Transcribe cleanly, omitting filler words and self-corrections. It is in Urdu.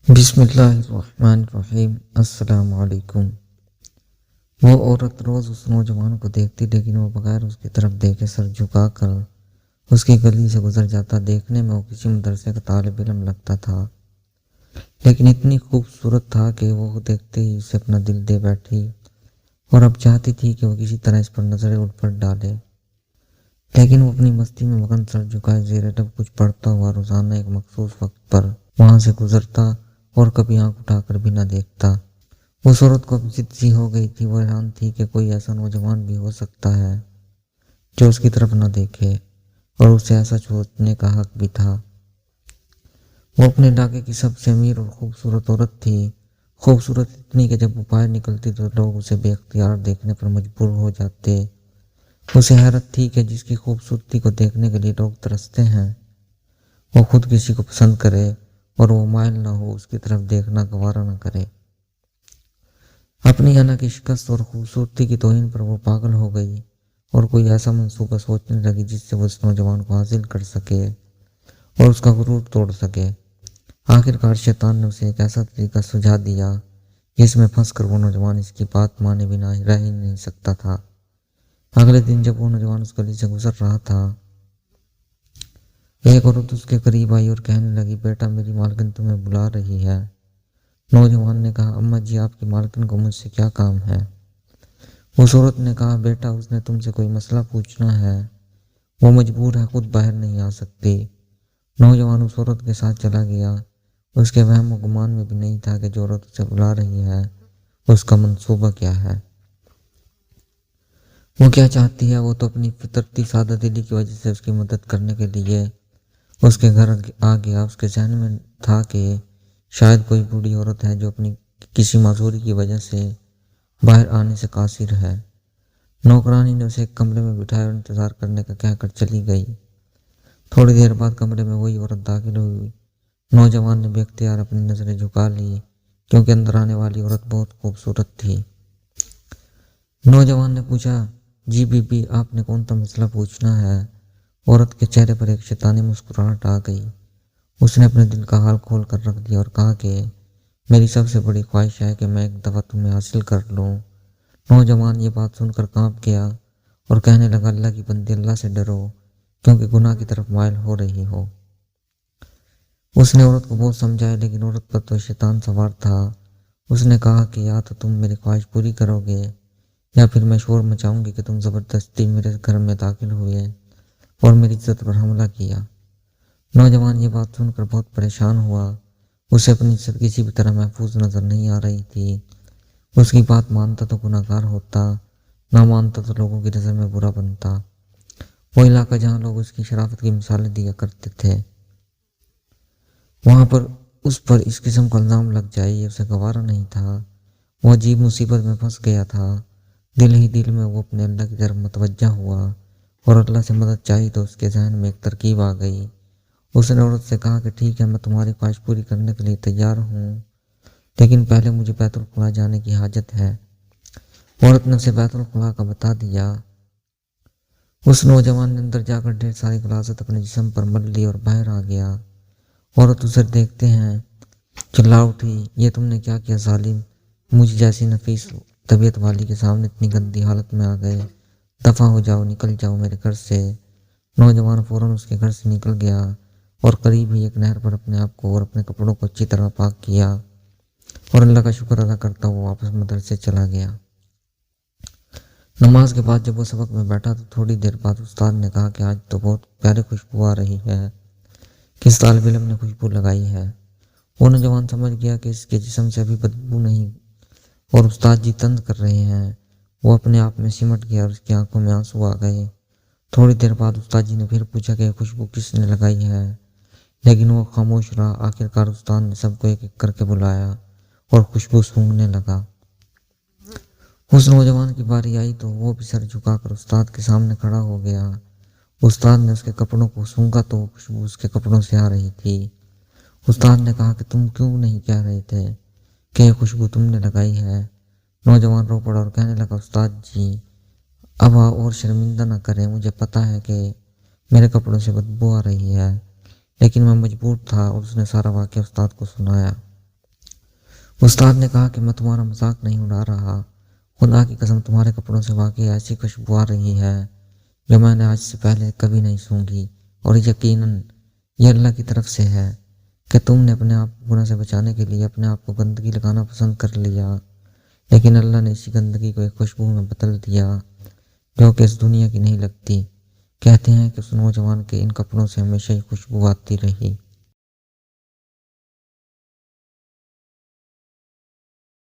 بسم اللہ الرحمن الرحیم۔ السلام علیکم۔ وہ عورت روز اس نوجوان کو دیکھتی، لیکن وہ بغیر اس کی طرف دیکھے سر جھکا کر اس کی گلی سے گزر جاتا۔ دیکھنے میں وہ کسی مدرسے کا طالب علم لگتا تھا، لیکن اتنی خوبصورت تھا کہ وہ دیکھتے ہی اسے اپنا دل دے بیٹھی، اور اب چاہتی تھی کہ وہ کسی طرح اس پر نظر الفت ڈالے۔ لیکن وہ اپنی مستی میں مگن سر جھکائے زیر لب کچھ پڑھتا ہوا روزانہ ایک مخصوص وقت پر وہاں سے گزرتا اور کبھی آنکھ اٹھا کر بھی نہ دیکھتا۔ اس عورت کو اب ضد سی ہو گئی تھی۔ وہ حیران تھی کہ کوئی ایسا نوجوان بھی ہو سکتا ہے جو اس کی طرف نہ دیکھے، اور اسے ایسا سوچنے کا حق بھی تھا۔ وہ اپنے علاقے کی سب سے امیر اور خوبصورت عورت تھی، خوبصورت اتنی کہ جب وہ باہر نکلتی تو لوگ اسے بے اختیار دیکھنے پر مجبور ہو جاتے۔ اسے حیرت تھی کہ جس کی خوبصورتی کو دیکھنے کے لیے لوگ ترستے ہیں، وہ خود کسی کو پسند کرے اور وہ مائل نہ ہو، اس کی طرف دیکھنا گوارا نہ کرے۔ اپنی انا کی شکست اور خوبصورتی کی توہین پر وہ پاگل ہو گئی، اور کوئی ایسا منصوبہ سوچنے لگی جس سے وہ اس نوجوان کو حاصل کر سکے اور اس کا غرور توڑ سکے۔ آخرکار شیطان نے اسے ایک ایسا طریقہ سجھا دیا جس میں پھنس کر وہ نوجوان اس کی بات مانے بنا رہ ہی نہیں سکتا تھا۔ اگلے دن جب وہ نوجوان اس گلی سے گزر رہا تھا، ایک عورت اس کے قریب آئی اور کہنے لگی، بیٹا میری مالکن تمہیں بلا رہی ہے۔ نوجوان نے کہا، اماں جی آپ کی مالکن کو مجھ سے کیا کام ہے؟ اس عورت نے کہا، بیٹا اس نے تم سے کوئی مسئلہ پوچھنا ہے، وہ مجبور ہے، خود باہر نہیں آ سکتی۔ نوجوان اس عورت کے ساتھ چلا گیا۔ اس کے وہم و گمان میں بھی نہیں تھا کہ جو عورت اسے بلا رہی ہے اس کا منصوبہ کیا ہے، وہ کیا چاہتی ہے۔ وہ تو اپنی فطرتی سادہ دلی کی وجہ سے اس کی مدد کرنے کے لیے اس کے گھر آ گیا۔ اس کے ذہن میں تھا کہ شاید کوئی بوڑھی عورت ہے جو اپنی کسی معذوری کی وجہ سے باہر آنے سے قاصر ہے۔ نوکرانی نے اسے ایک کمرے میں بٹھایا اور انتظار کرنے کا کہہ کر چلی گئی۔ تھوڑی دیر بعد کمرے میں وہی عورت داخل ہوئی۔ نوجوان نے بے اختیار اپنی نظریں جھکا لی، کیونکہ اندر آنے والی عورت بہت خوبصورت تھی۔ نوجوان نے پوچھا، جی بی بی آپ نے کون سا مسئلہ پوچھنا ہے؟ عورت کے چہرے پر ایک شیطانی مسکراہٹ آ گئی۔ اس نے اپنے دل کا حال کھول کر رکھ دیا اور کہا کہ میری سب سے بڑی خواہش ہے کہ میں ایک دفعہ تمہیں حاصل کر لوں۔ نوجوان یہ بات سن کر کانپ گیا اور کہنے لگا، اللہ کی بندی اللہ سے ڈرو، کیونکہ گناہ کی طرف مائل ہو رہی ہو۔ اس نے عورت کو بہت سمجھایا، لیکن عورت پر تو شیطان سوار تھا۔ اس نے کہا کہ یا تو تم میری خواہش پوری کرو گے یا پھر میں شور مچاؤں گی کہ تم زبردستی میرے گھر میں داخل ہوئے اور میری عزت پر حملہ کیا۔ نوجوان یہ بات سن کر بہت پریشان ہوا۔ اسے اپنی عزت کسی بھی طرح محفوظ نظر نہیں آ رہی تھی۔ اس کی بات مانتا تو گناہ گار ہوتا، نہ مانتا تو لوگوں کی نظر میں برا بنتا۔ وہ علاقہ جہاں لوگ اس کی شرافت کی مثالیں دیا کرتے تھے، وہاں پر اس پر اس قسم کا الزام لگ جائے، یہ اسے گوارا نہیں تھا۔ وہ عجیب مصیبت میں پھنس گیا تھا۔ دل ہی دل میں وہ اپنے اللہ کی طرف متوجہ ہوا اور اللہ سے مدد چاہی تو اس کے ذہن میں ایک ترکیب آ گئی۔ اس نے عورت سے کہا کہ ٹھیک ہے، میں تمہاری خواہش پوری کرنے کے لیے تیار ہوں، لیکن پہلے مجھے بیت الخلا جانے کی حاجت ہے۔ عورت نے اسے بیت الخلا کا بتا دیا۔ اس نوجوان نے اندر جا کر ڈھیر ساری غلاظت اپنے جسم پر مل لی اور باہر آ گیا۔ عورت اسے دیکھتے ہیں چلا اٹھی، یہ تم نے کیا کیا ظالم، مجھ جیسی نفیس طبیعت والی کے سامنے اتنی گندی حالت میں آ گئے، دفع ہو جاؤ، نکل جاؤ میرے گھر سے۔ نوجوان فوراً اس کے گھر سے نکل گیا اور قریب ہی ایک نہر پر اپنے آپ کو اور اپنے کپڑوں کو اچھی طرح پاک کیا اور اللہ کا شکر ادا کرتا ہوا واپس مدرسے چلا گیا۔ نماز کے بعد جب وہ سبق میں بیٹھا تو تھوڑی دیر بعد استاد نے کہا کہ آج تو بہت پیاری خوشبو آ رہی ہے، کس طالب علم نے خوشبو لگائی ہے؟ وہ نوجوان سمجھ گیا کہ اس کے جسم سے ابھی بدبو نہیں اور استاد جی طنز کر رہے ہیں۔ وہ اپنے آپ میں سمٹ گیا اور اس کی آنکھوں میں آنسو آ گئے۔ تھوڑی دیر بعد استاد جی نے پھر پوچھا کہ خوشبو کس نے لگائی ہے، لیکن وہ خاموش رہا۔ آخرکار استاد نے سب کو ایک ایک کر کے بلایا اور خوشبو سونگھنے لگا۔ اس نوجوان کی باری آئی تو وہ بھی سر جھکا کر استاد کے سامنے کھڑا ہو گیا۔ استاد نے اس کے کپڑوں کو سونگھا تو خوشبو اس کے کپڑوں سے آ رہی تھی۔ استاد نے کہا کہ تم کیوں نہیں کہہ رہے تھے کہ یہ خوشبو تم نے لگائی ہے؟ نوجوان رو پڑا اور کہنے لگا، استاد جی اب اور شرمندہ نہ کریں، مجھے پتا ہے کہ میرے کپڑوں سے بدبو آ رہی ہے، لیکن میں مجبور تھا۔ اور اس نے سارا واقعہ استاد کو سنایا۔ استاد نے کہا کہ میں تمہارا مذاق نہیں اڑا رہا، خدا کی قسم تمہارے کپڑوں سے واقعی ایسی خوشبو آ رہی ہے جو میں نے آج سے پہلے کبھی نہیں سونگھی، اور یقیناً یہ اللہ کی طرف سے ہے کہ تم نے اپنے آپ کو گناہ سے بچانے کے لیے اپنے آپ کو گندگی لگانا پسند کر لیا، لیکن اللہ نے اسی گندگی کو ایک خوشبو میں بدل دیا جو کہ اس دنیا کی نہیں لگتی۔ کہتے ہیں کہ اس نوجوان کے ان کپڑوں سے ہمیشہ ہی خوشبو آتی رہی۔